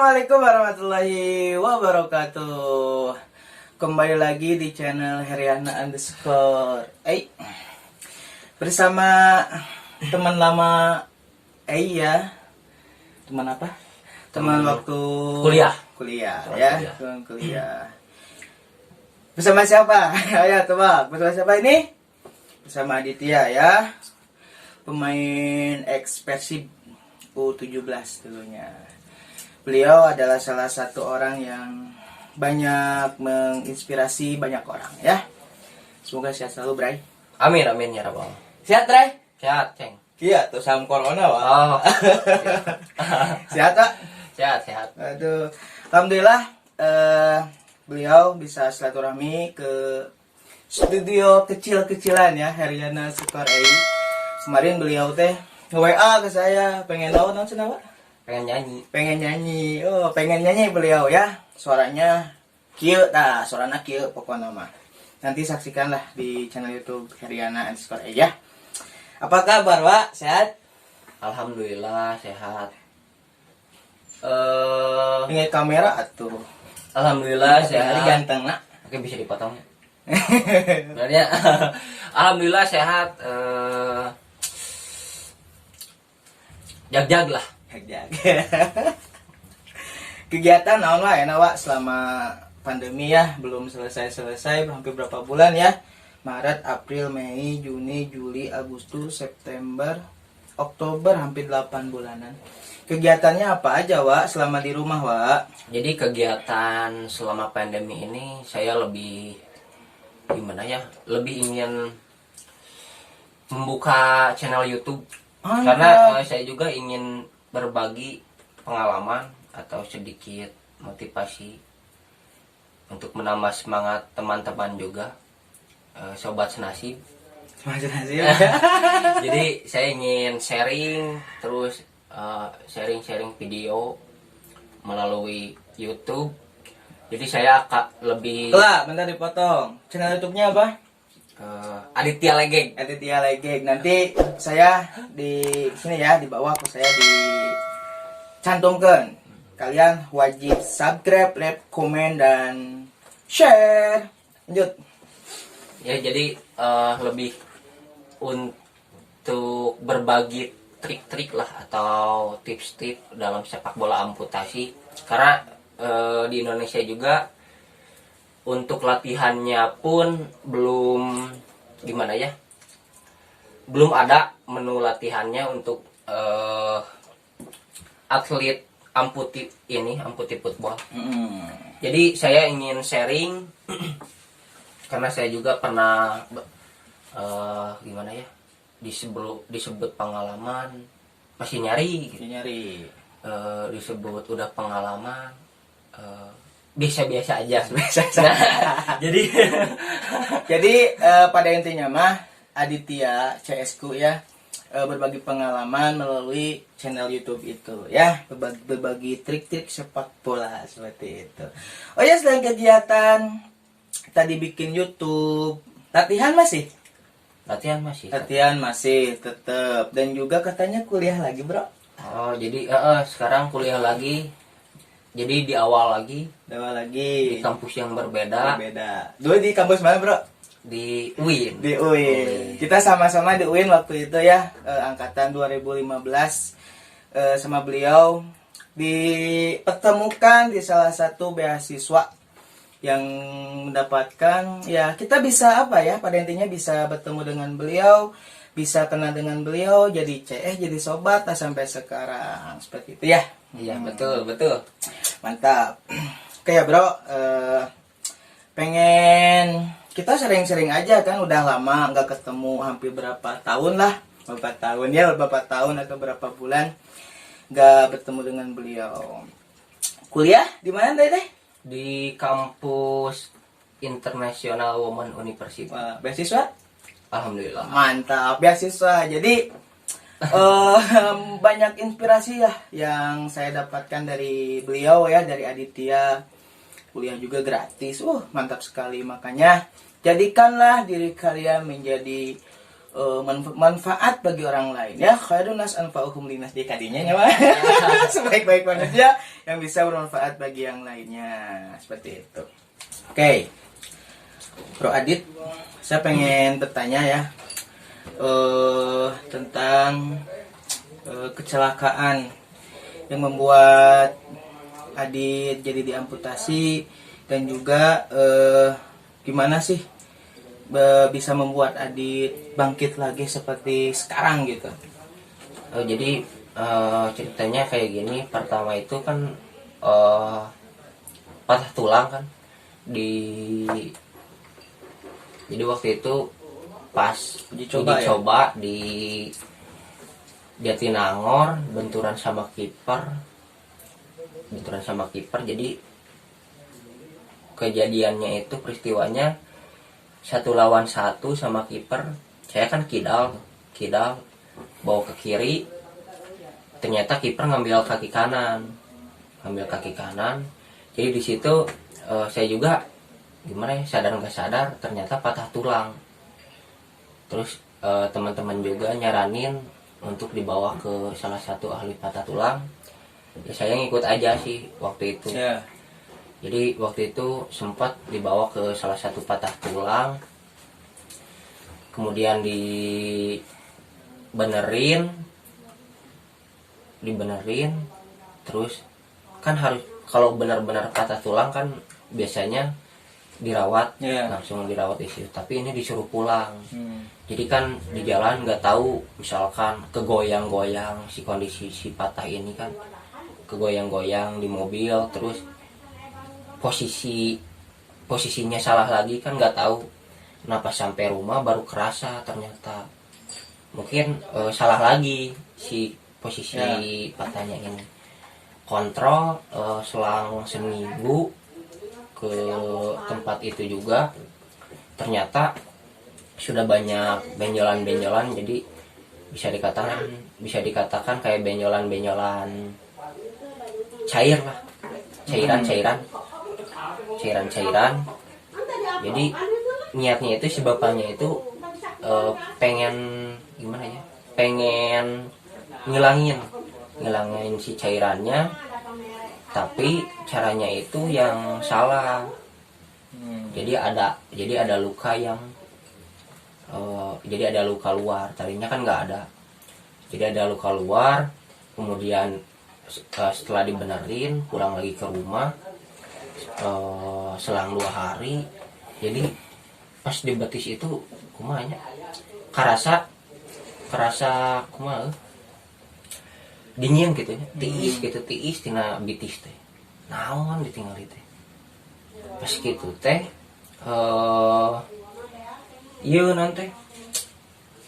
Assalamualaikum warahmatullahi wabarakatuh. Kembali lagi di channel Heriana underscore bersama teman lama ya. Teman apa? Teman waktu kuliah ya, teman kuliah. Bersama siapa? Ayo tebak, bersama siapa ini? Bersama Aditya ya. Pemain Persib U17 dulunya. Beliau adalah salah satu orang yang banyak menginspirasi banyak orang ya. Semoga sehat selalu, Bray. Amin amin ya rabbal. Sehat, Bray? Sehat, Ceng. Iya, tuh sam corona, Wak. Oh. Sehat, Pak? Sehat. Aduh. Alhamdulillah beliau bisa silaturahmi ke studio kecil-kecilan ya, Heriana Sukar AI. Kemarin beliau teh WA ke saya, pengen tahu kenapa? Pengen nyanyi. Oh, pengen nyanyi beliau ya. Suaranya kieu tah, suaranya kieu pokoknya mah. Nanti saksikanlah di channel YouTube Heriana underscore ya. Apa kabar, Pak? Sehat? Alhamdulillah sehat. Ingat kamera atuh. Alhamdulillah sehat. Ganteng nak. Oke, bisa dipotong ya. Sebenarnya alhamdulillah sehat. Jag lah. Kegiatan naon lah enak, Wak, selama pandemi ya, belum selesai hampir berapa bulan ya. Maret, April, Mei, Juni, Juli, Agustus, September, Oktober, hampir 8 bulanan. Kegiatannya apa aja, Wak, selama di rumah, Wak? Jadi kegiatan selama pandemi ini saya lebih gimana ya? Lebih ingin membuka channel YouTube. Karena saya juga ingin berbagi pengalaman atau sedikit motivasi untuk menambah semangat teman-teman juga, sobat senasib. Jadi saya ingin sharing terus, sharing video melalui YouTube. Jadi saya akan lebih bentar dipotong. Channel YouTube-nya apa? Aditya Legeg. Nanti saya di sini ya, di bawah saya dicantumkan. Kalian wajib subscribe, like, komen, dan share. Lanjut. Ya, jadi lebih untuk berbagi trik-trik lah atau tips-tips dalam sepak bola amputasi. Karena di Indonesia juga untuk latihannya pun belum gimana ya, belum ada menu latihannya untuk atlet amputi football. Jadi saya ingin sharing karena saya juga pernah gimana ya, disebut pengalaman masih nyari gitu. Disebut udah pengalaman biasa aja. Jadi pada intinya mah Aditya CSku ya, berbagi pengalaman melalui channel YouTube itu ya, berbagi trik-trik sepak bola seperti itu. Oh ya, selain kegiatan tadi bikin YouTube, latihan masih tetap, dan juga katanya kuliah lagi, Bro. Oh, jadi sekarang kuliah lagi. Jadi di awal lagi di kampus yang berbeda. Dulu di kampus mana, Bro? Di UIN. Kita sama-sama di UIN waktu itu ya, angkatan 2015. Sama beliau dipertemukan di salah satu beasiswa yang mendapatkan, ya kita bisa pada intinya bisa bertemu dengan beliau, bisa kenal dengan beliau, jadi jadi sobat sampai sekarang seperti itu ya. Iya, betul. Mantap. Oke ya, Bro, pengen kita sering-sering aja kan, udah lama nggak ketemu, hampir berapa tahun atau berapa bulan nggak bertemu dengan beliau. Kuliah di mana teh? Di kampus International Women University. Beasiswa? Alhamdulillah. Mantap, beasiswa. Jadi banyak inspirasi ya yang saya dapatkan dari beliau ya, dari Aditya. Kuliah juga gratis. Mantap sekali. Makanya jadikanlah diri kalian menjadi manfaat bagi orang lain ya, khairun nas anfa'uhum linas di kadinya ya Mas. Sebaik-baik manusia yang bisa bermanfaat bagi yang lainnya, seperti itu. Oke, Bro Adit, saya pengen bertanya ya tentang kecelakaan yang membuat Adit jadi diamputasi, dan juga gimana sih bisa membuat Adit bangkit lagi seperti sekarang gitu. Jadi ceritanya kayak gini. Pertama itu kan patah tulang kan jadi waktu itu pas Uji uji coba ya? coba di Jatinangor, benturan sama kiper. Jadi kejadiannya itu, peristiwanya 1 lawan 1 sama kiper. Saya kan kidal bawa ke kiri, ternyata kiper ngambil kaki kanan. Jadi di situ saya juga gimana ya, sadar nggak sadar ternyata patah tulang. Terus teman-teman juga nyaranin untuk dibawa ke salah satu ahli patah tulang. Ya saya ngikut aja sih waktu itu. Ya. Jadi waktu itu sempat dibawa ke salah satu patah tulang, kemudian dibenerin, terus kan harus, kalau benar-benar patah tulang kan biasanya dirawat, Ya. langsung dirawat di situ. Tapi ini disuruh pulang. Jadi kan di jalan nggak tahu, misalkan kegoyang-goyang si kondisi si patah ini kan, kegoyang-goyang di mobil, terus posisinya salah lagi kan, nggak tahu kenapa sampai rumah baru kerasa ternyata mungkin salah lagi si posisi patahnya ini. Kontrol selang seminggu ke tempat itu juga, ternyata sudah banyak benjolan-benjolan. Jadi bisa dikatakan kayak benjolan-benjolan cair lah, cairan. Jadi niatnya itu, si bapaknya itu pengen gimana ya, pengen ngilangin si cairannya, tapi caranya itu yang salah. Jadi ada luka yang jadi ada luka luar, tadinya kan nggak ada. Jadi ada luka luar, kemudian setelah dibenerin pulang lagi ke rumah, selang 2 hari. Jadi pas di betis itu kumanya kerasa kumaha dingin gitu ya, tiis tina bitis teh, naon ditinggal teh. Pas gitu teh iya nanti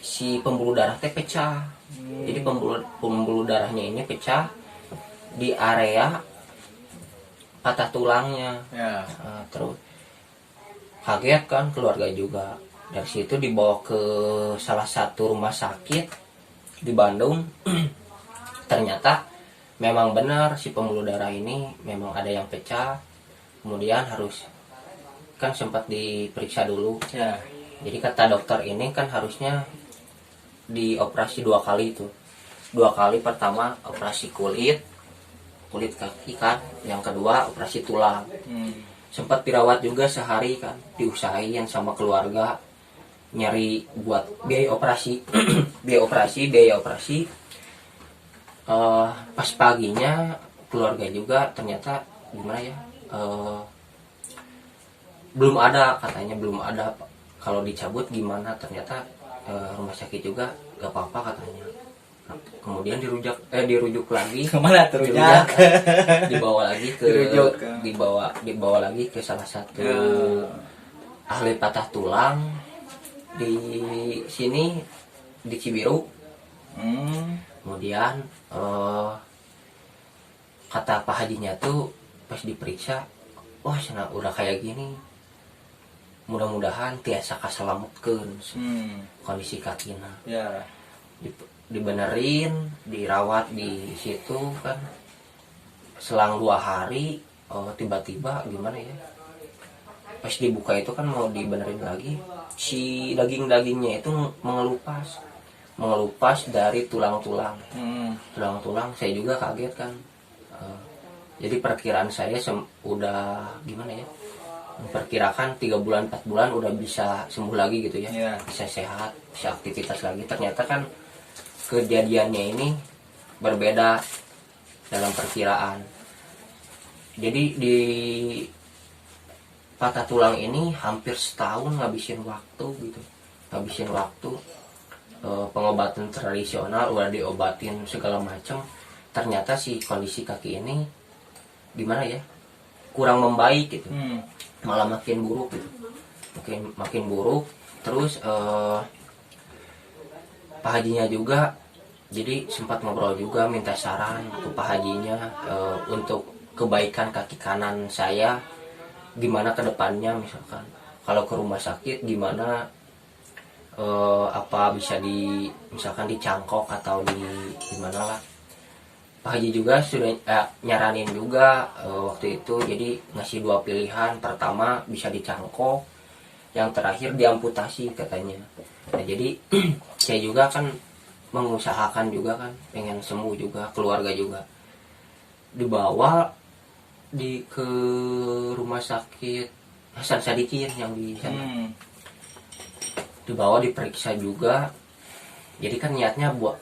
si pembuluh darah teh pecah. Jadi pembuluh darahnya ini pecah di area patah tulangnya. Ya. Terus kaget kan keluarga juga. Dari situ dibawa ke salah satu rumah sakit di Bandung. Ternyata memang benar si pembuluh darah ini memang ada yang pecah. Kemudian harus kan sempat diperiksa dulu. Ya. Jadi kata dokter ini kan harusnya dioperasi 2 kali itu. 2 kali, pertama operasi kulit kaki kan, yang kedua operasi tulang. Sempat dirawat juga sehari kan, diusahain sama keluarga nyari buat biaya operasi. biaya operasi. Pas paginya keluarga juga ternyata gimana ya, belum ada kalau dicabut gimana. Ternyata rumah sakit juga gak apa-apa katanya. Kemudian dirujuk lagi Kemana terujak? dibawa lagi ke Dirujuk. dibawa lagi ke salah satu ahli patah tulang di sini di Cibiru. Kemudian kata Pak Hajinya tuh pas diperiksa, wah sana udah kayak gini, mudah-mudahan tiasa kaselametkeun kondisi kakina. Ya. Dibenerin, dirawat di situ kan, selang 2 hari tiba-tiba gimana ya, pas dibuka itu kan mau dibenerin lagi, si daging-dagingnya itu mengelupas dari tulang-tulang. Tulang-tulang saya juga kaget kan. Jadi perkiraan saya udah gimana ya, memperkirakan 3 bulan 4 bulan udah bisa sembuh lagi gitu ya. Bisa sehat, bisa aktivitas lagi. Ternyata kan kejadiannya ini berbeda dalam perkiraan. Jadi di patah tulang ini hampir setahun ngabisin waktu gitu, pengobatan tradisional udah diobatin segala macam. Ternyata si kondisi kaki ini gimana ya, kurang membaik gitu, malah makin buruk gitu, makin buruk. Terus Pak Hajinya juga, jadi sempat ngobrol juga, minta saran ke Pak Hajinya untuk kebaikan kaki kanan saya gimana ke depannya, misalkan kalau ke rumah sakit gimana, apa bisa misalkan dicangkok atau gimana lah. Pak Haji juga sudah nyaranin juga waktu itu, jadi ngasih 2 pilihan. Pertama bisa dicangkok, yang terakhir diamputasi katanya. Nah jadi saya juga kan mengusahakan juga kan, pengen sembuh juga, keluarga juga dibawa ke rumah sakit Hasan Sadikin yang di sana. Dibawa diperiksa juga, jadi kan niatnya buat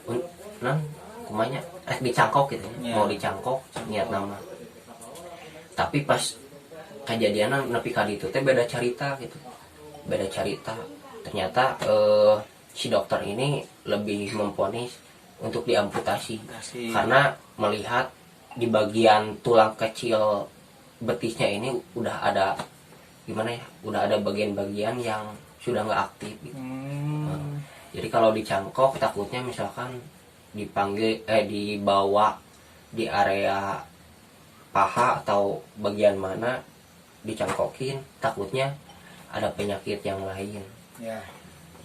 kumanya dicangkok gitu ya. Mau dicangkok niat nama, tapi pas kejadian nepi ka ditu teh beda cerita. Ternyata si dokter ini lebih memvonis untuk diamputasi karena melihat di bagian tulang kecil betisnya ini udah ada gimana ya, udah ada bagian-bagian yang sudah nggak aktif gitu. Jadi kalau dicangkok takutnya misalkan dibawa di area paha atau bagian mana dicangkokin, takutnya ada penyakit yang lain.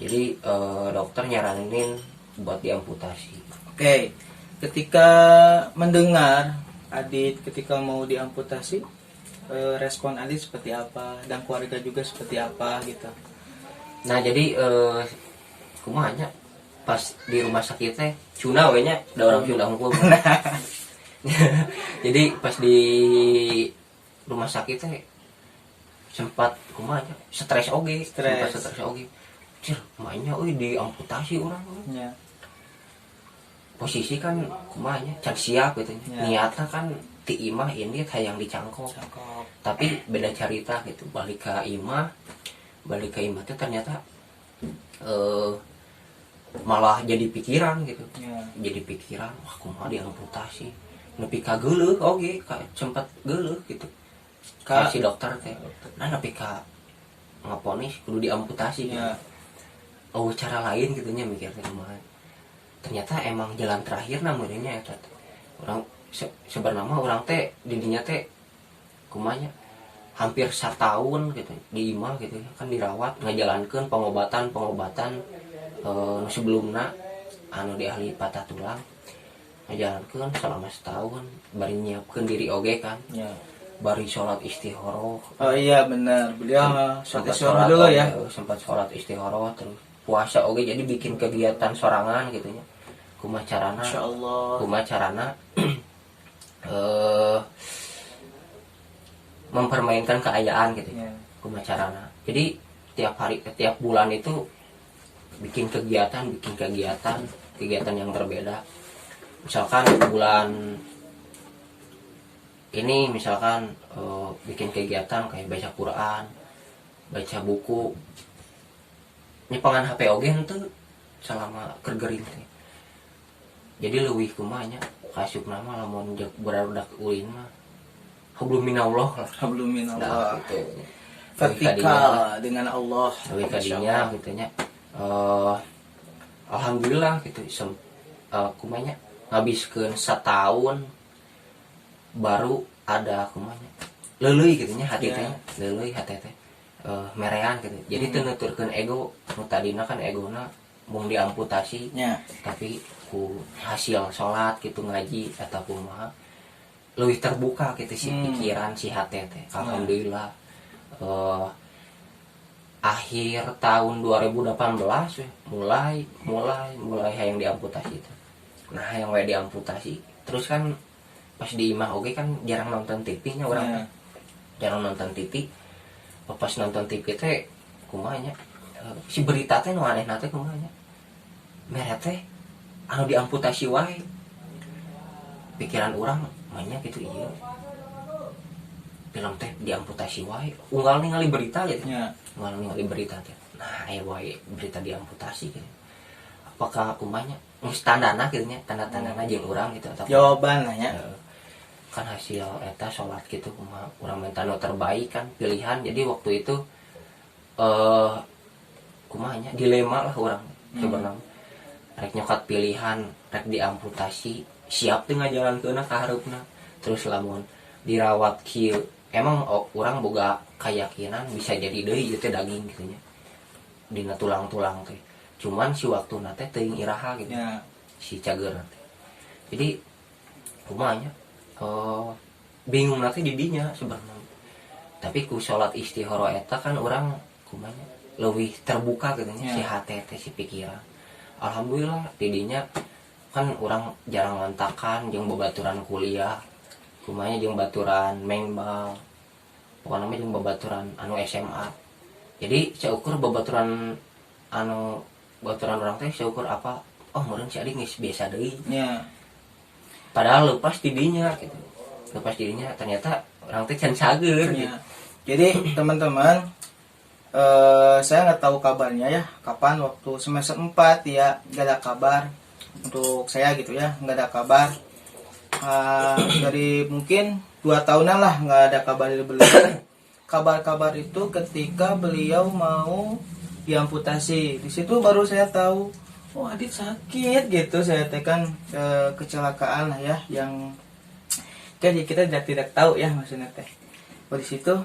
Jadi dokter nyaranin buat diamputasi. Oke, ketika mendengar Adit ketika mau diamputasi, respon Adit seperti apa dan keluarga juga seperti apa gitu? Nah jadi kumanya pas di rumah sakit teh Cuna wenya ada orang Cuna hukum. Jadi pas di rumah sakit teh sempat kumanya stres oge. Cil, mainnya diamputasi orang. Posisi kan kumanya can siap gitu. Niatnya kan ti imah ini hayang dicangkok. Tapi beda cerita gitu, balik ke imah teh ternyata malah jadi pikiran gitu. Jadi pikiran, wah kumaha diamputasi. Nepi ka geuleuh oge, sempat geuleuh gitu. Ka si dokter teh. Nah nepi ka ngaponis kudu diamputasi gitu. Oh cara lain gitu nya mikir teh kumaha. Ternyata emang jalan terakhir namanya eta. Orang sebenarnya orang teh didinya teh kumanya hampir 1 tahun gitu di imah gitu kan, dirawat ngajalankeun pengobatan sebelumna anu di ahli patah tulang, ngajalankeun selama 1 tahun, bari nyiapkeun diri oge kan. Bari sholat istihoroh. Oh iya benar, beliau sholat istihoroh dulu ya. Sempat sholat istihoroh, terus puasa oge, jadi bikin kegiatan sorangan gitu nya. Kumaha carana? Insyaallah. Kumaha carana mempermainkan keayaan gitu. Kumaha carana. Jadi tiap bulan itu bikin kegiatan yang berbeda. Misalkan bulan ini misalkan bikin kegiatan kayak baca Quran, baca buku. Ini pangan HP oge tuh selama kergering teh. Jadi leuwih kumanya kasih nama lamun budak ulin mah hablum minallah lah. Hablum minallah. Gitu. Vertikal dengan Allah. Leuwih kadinya gitu nya. Alhamdulillah gitu kumanya ngabiskeun 1 tahun baru ada kumanya leuleui gitu nya hati teh, leuleui hati teh merean gitu. Jadi teu nuturkeun ego, nu tadina kan egona mung diamputasi. Tapi ku hasil salat gitu, ngaji atau kumaha leuwih terbuka gitu si pikiran si hati teh. Alhamdulillah akhir tahun 2018 we, mulai yang diamputasi itu. Nah yang we diamputasi terus kan pas di imah oke kan jarang nonton TV nya orang jarang nonton TV. Pas nonton TV teh kumanya si berita teh nu aneh teh kumanya mere teh anu diamputasi wae. Pikiran orang mainnya gitu iya film teh diamputasi wae unggal ningali berita gitu unggal ningali berita teh nah wae berita diamputasi gitu apakah kumanya standarna gitu nya tanda-tandana jeung urang gitu atau jawaban lah ya. Kan hasil eta salat gitu kumaha urang minta nu terbaik kan pilihan jadi waktu itu kumanya dilema lah urang sebenarnya rek nyokat pilihan rek diamputasi siap teu ngajalankeunna ka hareupna terus lamun dirawat kieu emang urang boga keyakinan bisa jadi deui ieu teh daging gitu nya dina tulang-tulang teh cuman si waktuna teh teuing iraha gitu si cageurna teh jadi kumanya bingung nanti di dinya sebenarnya tapi ku salat istihara eta kan orang kumanya lebih terbuka gitu nya si hati teh si pikiran alhamdulillah di dinya kan orang jarang ngantakan jeung babaturan kuliah kumanya jeung baturan mengbal pokoknya mah jeung babaturan anu SMA jadi seukur babaturan anu babaturan orang teh seukur apa meureun si adik geus biasa deui padahal lepas didinya gitu lepas dirinya ternyata orang teh can cager gitu. Jadi teman-teman saya nggak tahu kabarnya ya kapan waktu semester 4 ya nggak ada kabar untuk saya gitu ya nggak ada kabar dari mungkin 2 tahunan lah nggak ada kabar dari beliau. Kabar-kabar itu ketika beliau mau diamputasi di situ baru saya tahu Adit sakit gitu saya tekan kecelakaan lah ya yang kayak kita tidak tahu ya maksudnya teh di situ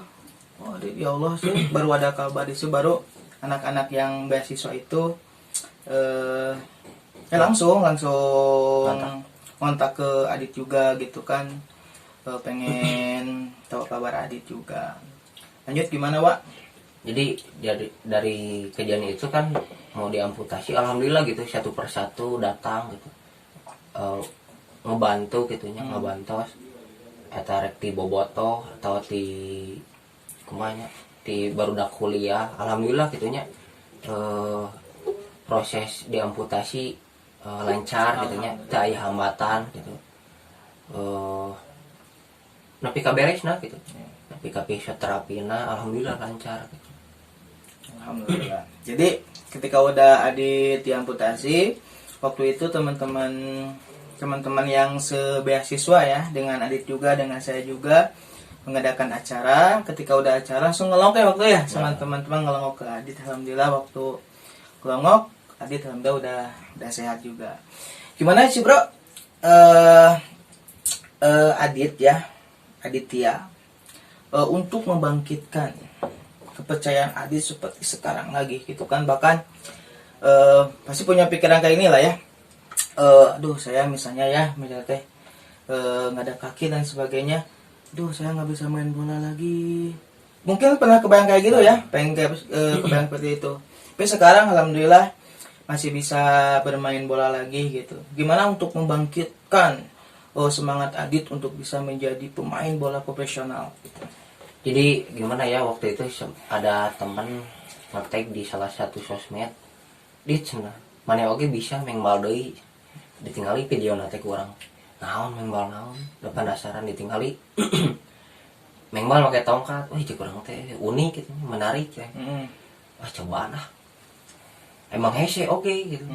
Adit ya Allah sih baru ada kabar di situ baru anak-anak yang beasiswa itu langsung kontak ke Adit juga gitu kan pengen tahu kabar Adit juga. Lanjut gimana Wak? Jadi dari kejadian itu kan mau diamputasi alhamdulillah gitu satu persatu datang gitu ngebantu gitunya ngebantos eta rek ti bobotoh atau ti kumanya ti barudak kuliah alhamdulillah gitunya proses diamputasi lancar gitunya teu aya hambatan gitu nepi ka beresna gitu nepi ka fisioterapina alhamdulillah lancar gitu. Alhamdulillah. Jadi ketika udah Adit diamputasi, waktu itu teman-teman yang sebeasiswa ya dengan Adit juga dengan saya juga mengadakan acara. Ketika udah acara langsung ngelongok ya waktu ya sama teman-teman ngelongok ke Adit. Alhamdulillah waktu ngelongok Adit alhamdulillah udah sehat juga. Gimana sih bro? Aditya untuk membangkitkan kepercayaan Adit seperti sekarang lagi gitu kan bahkan pasti punya pikiran kayak inilah ya saya misalnya teh nggak ada kaki dan sebagainya saya nggak bisa main bola lagi mungkin pernah kebayang kayak gitu ya pengen kebayang seperti itu tapi sekarang alhamdulillah masih bisa bermain bola lagi gitu gimana untuk membangkitkan semangat Adit untuk bisa menjadi pemain bola profesional gitu. Jadi gimana ya waktu itu ada teman nge-tag di salah satu sosmed Dit cenah mana oge bisa mengbal deui ditinggali video nate ku urang naon mengbal naon da penasaran ditinggali mengbal make tongkat ceuk urang teh unik gitu menarik ya cobaan ah emang hese oge gitu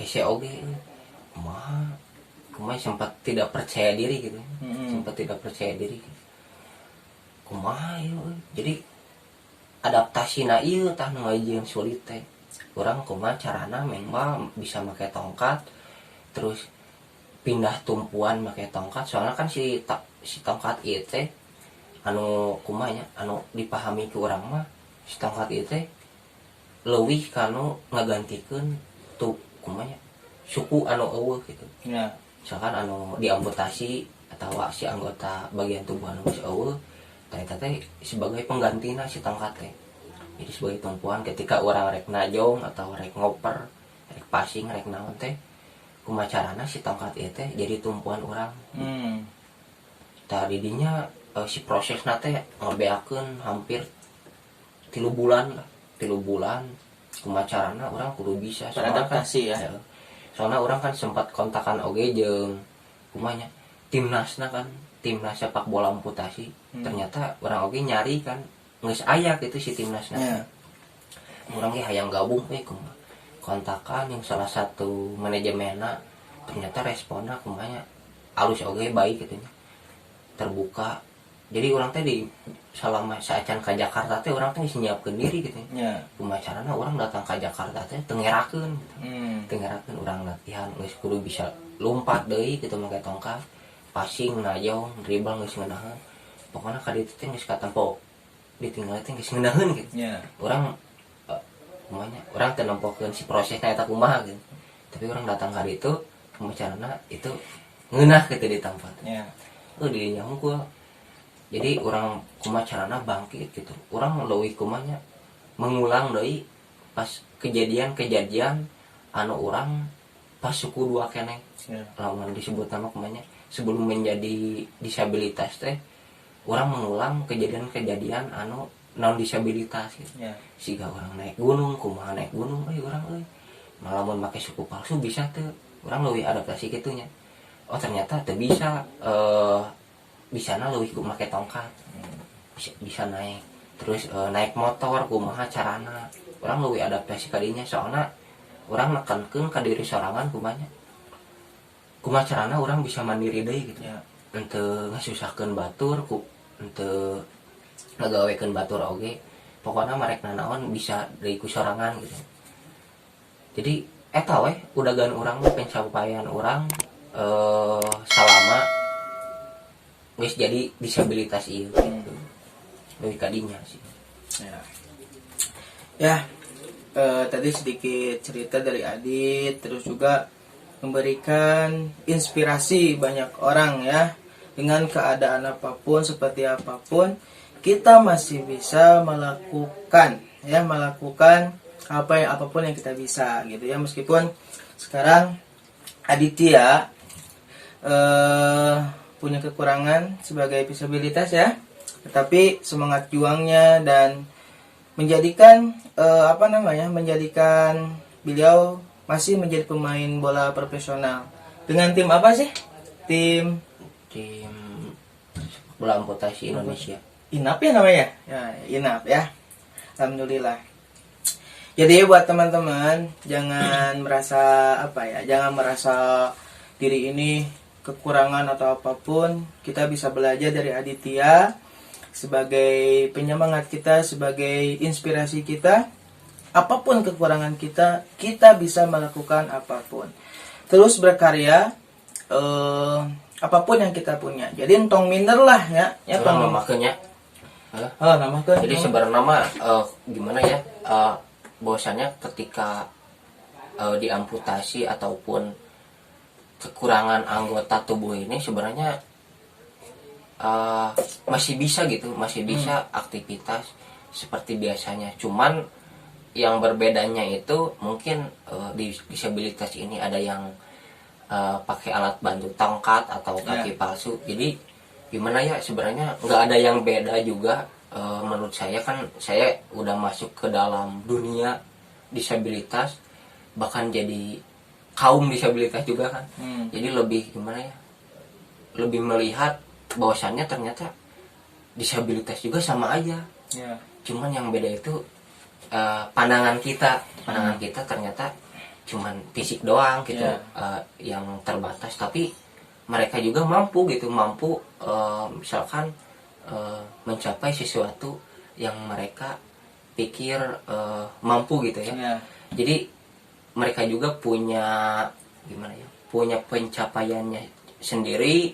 hese oge kumaha sempat tidak percaya diri gitu sempat tidak percaya diri kumaha ieu jadi adaptasi na ieu tah nu ngajieun sulit teh urang kumaha carana mengbal bisa make tongkat terus pindah tumpuan make tongkat soalnya kan si tongkat ieu teh anu kumaha nya anu dipahami ke urang mah si tongkat ieu teh leuwih kanu ngagantikeun tuh kumaha nya suku anu eueuh gitu ya misalkan anu diamputasi atau si anggota bagian tubuh anu geus eueuh eta teh sebagai penggantina si tongkat teh Jadi sebagai tumpuan ketika orang rek najong atau rek ngoper, rek passing, rek naon teh kumacarana si tongkat ieu teh jadi tumpuan orang. Tah didinya si prosesna teh ngabeakeun hampir 3 bulan lah. 3 bulan kumacarana orang kudu bisa Beradaptasi ya. Soalnya orang kan sempat kontakan oge jeung kumanya timnasna kan, timnas sepak bola amputasi. Ternyata orang oge nyari kan geus aya gitu si timnasna. Orang ge hayang gabung kumaha. Kontakan yang salah satu manajemenna ternyata responnya kumanya alus oge baik gitu nya. Terbuka. Jadi orang teh di selama saacan ka Jakarta teh orang teh geus nyiapkeun diri gitu nya. Kumacarana orang datang ka Jakarta teh tengerakeun gitu. Tengerakeun urang latihan geus kudu bisa lompat deui gitu make tongkat, passing, najong, dribble geus ngeunaheun. Pokona ka ditu teh geus katempo ditinggal teh geus ngeunaheun gitu. Urang kumanya urang teh nempokeun si prosesna eta kumaha gitu. Tapi urang datang ka ditu kumacarana itu ngeunah gitu di tempat. Di dinya hungkul. Jadi orang kumacarana bangkit gitu. Orang leuwih kumanya mengulang deui pas kejadian-kejadian anu orang pas suku 2 keneh. Lamun disebut nama kumanya sebelum menjadi disabilitas teh orang mengulang kejadian-kejadian anu non disabilitas gitu. Siga orang naik gunung, kumaha naik gunung urang euy. Malamun make suku palsu bisa teu. Urang leuwih adaptasi kitunya. Oh ternyata teu bisa bisana leuwih ku make tongkat. Bisa naik. Terus naik motor kumaha carana. Urang leuwih adaptasi ka dinya soalna urang nekankeun ka diri sorangan kumanya. Kumaha carana urang bisa mandiri deui gitu. Henteu ngasusahkeun batur henteu ngagawekeun batur oge. Pokona marekna naon bisa deui ku sorangan gitu. Jadi eta we udagan urang pencapaian urang selama geus jadi disabilitas ieu gitu. Leuwih kadinya sih. Tadi sedikit cerita dari Adit, terus juga memberikan inspirasi banyak orang ya. Dengan keadaan apapun, seperti apapun, kita masih bisa melakukan apapun yang kita bisa gitu ya. Meskipun sekarang Aditya punya kekurangan sebagai disabilitas ya, tetapi semangat juangnya dan menjadikan menjadikan beliau masih menjadi pemain bola profesional dengan tim apa sih? Tim bola amputasi Indonesia. INAP ya namanya? Ya, INAP ya. Alhamdulillah. Jadi buat teman-teman jangan merasa diri ini kekurangan atau apapun. Kita bisa belajar dari Aditya sebagai penyemangat kita, sebagai inspirasi kita. Apapun kekurangan kita, kita bisa melakukan apapun. Terus berkarya, apapun yang kita punya. Jadi entong minder lah ya. Orang namakeunnya. Namakeun. Jadi sebenarnya gimana ya? Bahwasanya ketika diamputasi ataupun kekurangan anggota tubuh ini sebenarnya masih bisa gitu, masih bisa aktivitas seperti biasanya. Cuman yang berbedanya itu mungkin di disabilitas ini ada yang pakai alat bantu tongkat atau kaki palsu. Jadi gimana ya, sebenarnya nggak ada yang beda juga. Menurut saya kan saya udah masuk ke dalam dunia disabilitas, bahkan jadi kaum disabilitas juga kan. Jadi lebih gimana ya, lebih melihat bahwasannya ternyata disabilitas juga sama aja. Cuman yang beda itu pandangan kita ternyata cuman fisik doang gitu. Yang terbatas, tapi mereka juga mampu misalkan mencapai sesuatu yang mereka pikir mampu gitu ya. Jadi mereka juga punya punya pencapaiannya sendiri,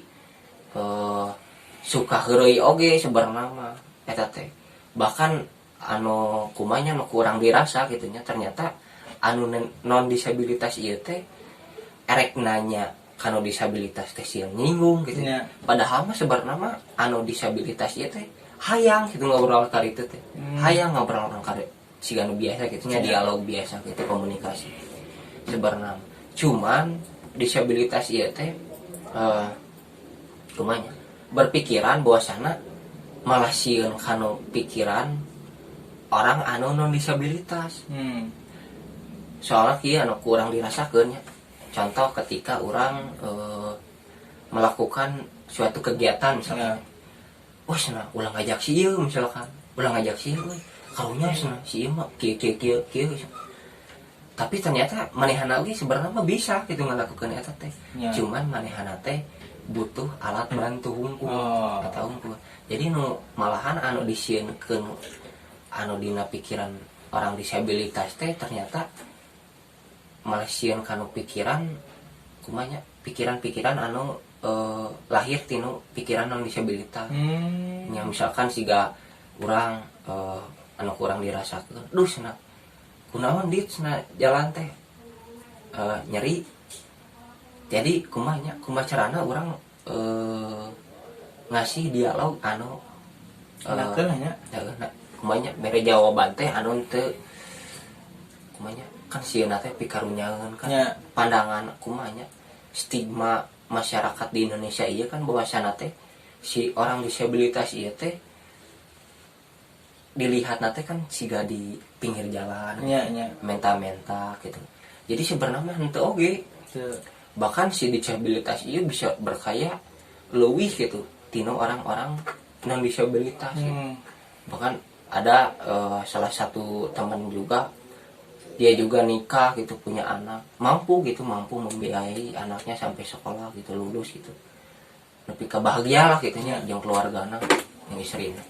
suka heureuy oge sebenarnya eta teh. Bahkan anu kumanya nu kurang dirasa gitu nya, ternyata anu non disabilitas ieu teh erek nanya kanu disabilitas teh sieun nyinggung gitu. Padahal mah sebenarnya anu disabilitas ieu teh hayang gitu ngobrol kali itu teh hayang ngobrol orang kali siga nu biasa gitu nya dialog biasa gitu komunikasi sebenarnya cuman disabilitas ieu teh kumanya berpikiran bahwasana malah sieun kanu pikiran orang anu non disabilitas soalnya kieu anu kurang dirasakeun nya contoh ketika orang melakukan suatu kegiatan misalnya wah sana ulang ngajak si ieu misalkan ulang ngajak si ieu karunya sana si ieu mah kieu tapi ternyata manehana oge sebenarnya mah bisa gitu ngalakukeun eta teh cuman manehana teh butuh alat bantu hungkul atau hungkul jadi nu malahan anu disieunkeun anu dina pikiran orang disabilitas teh ternyata malah sieun kanu pikiran kumanya pikiran-pikiran anu lahir tinu pikiran non disabilitas yang misalkan siga urang anu kurang dirasakeun duh cenah kunaon dit cenah jalan teh nyeri jadi kumanya kumacarana urang ngasih dialog anu kumanya mere jawaban teh anu teu kumanya kan sieuna teh pikarunyaeun kan pandangan kumanya stigma masyarakat di Indonesia iya kan bahwasana teh si orang disabilitas iya teh dilihat nate kan siga di pinggir jalan menta-menta gitu jadi sebenarnya henteu oge bahkan si disabilitas iya bisa berkaya leuwih gitu tino orang-orang non disabilitas bahkan ada salah satu teman juga dia juga nikah gitu punya anak mampu membiayai anaknya sampai sekolah gitu lulus gitu tapi kebahagia lah gitunya jeung keluargana yang istrinya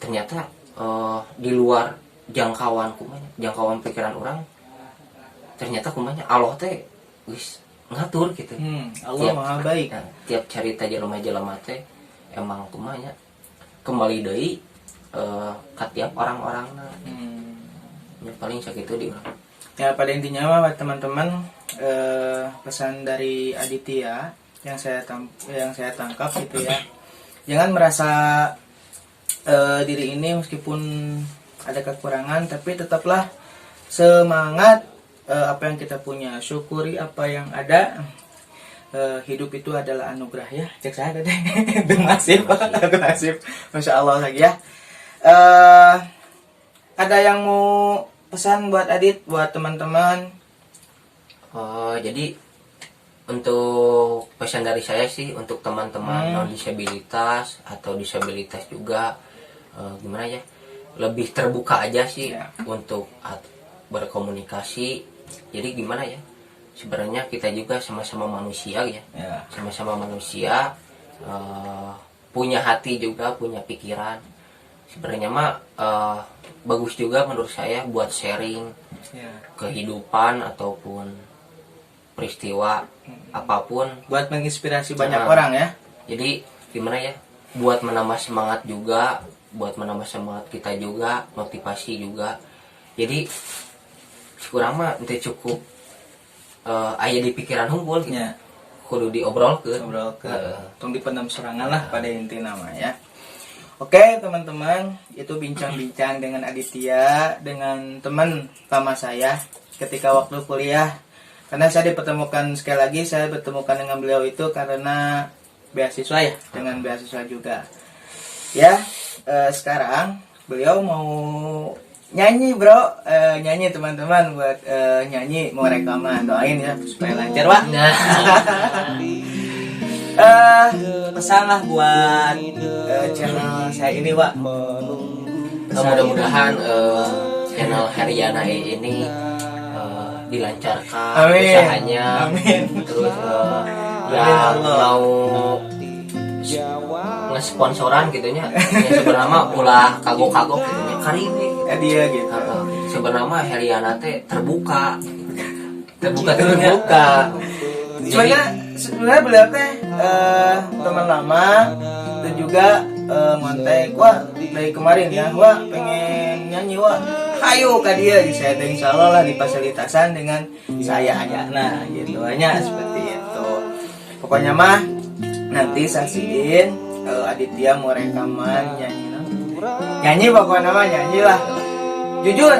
ternyata di luar jangkauan pikiran orang ternyata kumanya Allah teh wis ngatur gitu Allah maha baik tiap cerita jelema-jelema teh emang kumanya kembali deui ka tiap orang-orangna paling sakitu di urang. Ya pada intinya mah teman-teman pesan dari Aditya yang saya tangkap gitu ya. Jangan merasa diri ini meskipun ada kekurangan tapi tetaplah semangat apa yang kita punya, syukuri apa yang ada. Hidup itu adalah anugerah ya. Cek saya tadi. Aku nasib. Masya Allah lagi ya. Ada yang mau pesan buat Adit, buat teman-teman? Jadi untuk pesan dari saya sih untuk teman-teman non disabilitas atau disabilitas juga gimana ya, lebih terbuka aja sih untuk berkomunikasi. Jadi gimana ya, sebenarnya kita juga sama-sama manusia ya, sama-sama manusia, punya hati juga, punya pikiran. Sebenarnya mah bagus juga menurut saya buat sharing kehidupan ataupun peristiwa apapun, buat menginspirasi banyak orang ya. Jadi gimana ya, buat menambah semangat juga, buat menambah semangat kita juga, motivasi juga. Jadi sekurang mah itu cukup aya di pikiran unggul gitu. Kudu diobrolkeun. Tong dipendam sorangan lah pada inti nama ya. Oke teman-teman, itu bincang-bincang dengan Aditya, dengan teman lama saya ketika waktu kuliah. Karena saya dipertemukan sekali lagi, saya bertemukan dengan beliau itu karena beasiswa ya, dengan beasiswa juga. Ya, sekarang beliau mau nyanyi bro, nyanyi teman-teman, buat nyanyi, mau rekaman, doain ya supaya lancar Pak. Pesanlah buat channel saya ini Pak. Mudah-mudahan channel Haryana ini dilancarkan usahanya. Terus yang mau ngesponsoran gitunya ya sebenarnya ulah kagok-kagok gitunya karimi dia gitu. Sebenarnya Haryana teh terbuka. Cuman sebenarnya beliau teh teman lama dan juga ngontek, wah dari kemarin ya, wah pengen nyanyi, wah hayu ka dia di saya teh insyaallah lah difasilitasan dengan saya aja. Nah, gitu hanya seperti itu. Pokoknya mah nanti saksiin Aditya mau rekaman nyanyi Nyanyi pokoknya mah nyanyi lah. Jujur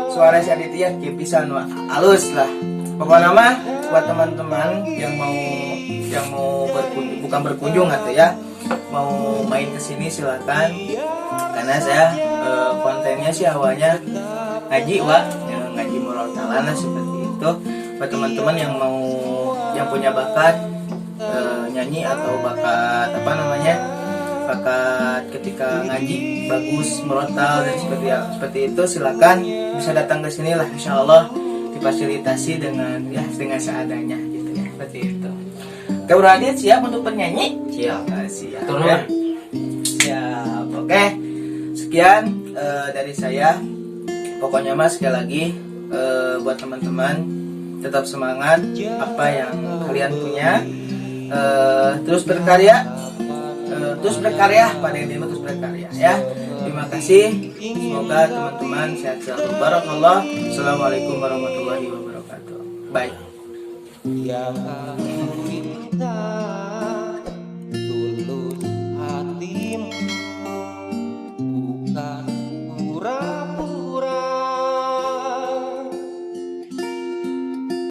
suara si Aditya kieu pisan mah halus lah. Pokoknya mah buat teman-teman yang mau berkunjung, bukan berkunjung atau ya, mau main ke sini silakan. Karena saya kontennya sih awalnya ngaji ngaji moral talana seperti itu. Buat teman-teman yang punya bakat nyanyi atau bakat bakat ketika ngaji bagus merontal dan seperti itu, silakan bisa datang ke sini lah, insya Allah difasilitasi dengan seadanya gitu ya, seperti itu. Oke, Bro Adit siap untuk bernyanyi? Siap. Siap. Turun. Ya. Siap. Oke, sekian dari saya. Pokoknya mas sekali lagi buat teman-teman tetap semangat apa yang kalian punya, terus berkarya pada intinya terus berkarya ya. Terima kasih, semoga teman-teman sehat selalu. Barakallah. Assalamualaikum warahmatullahi wabarakatuh. Bye. Yang minta tulus hatimu, bukan pura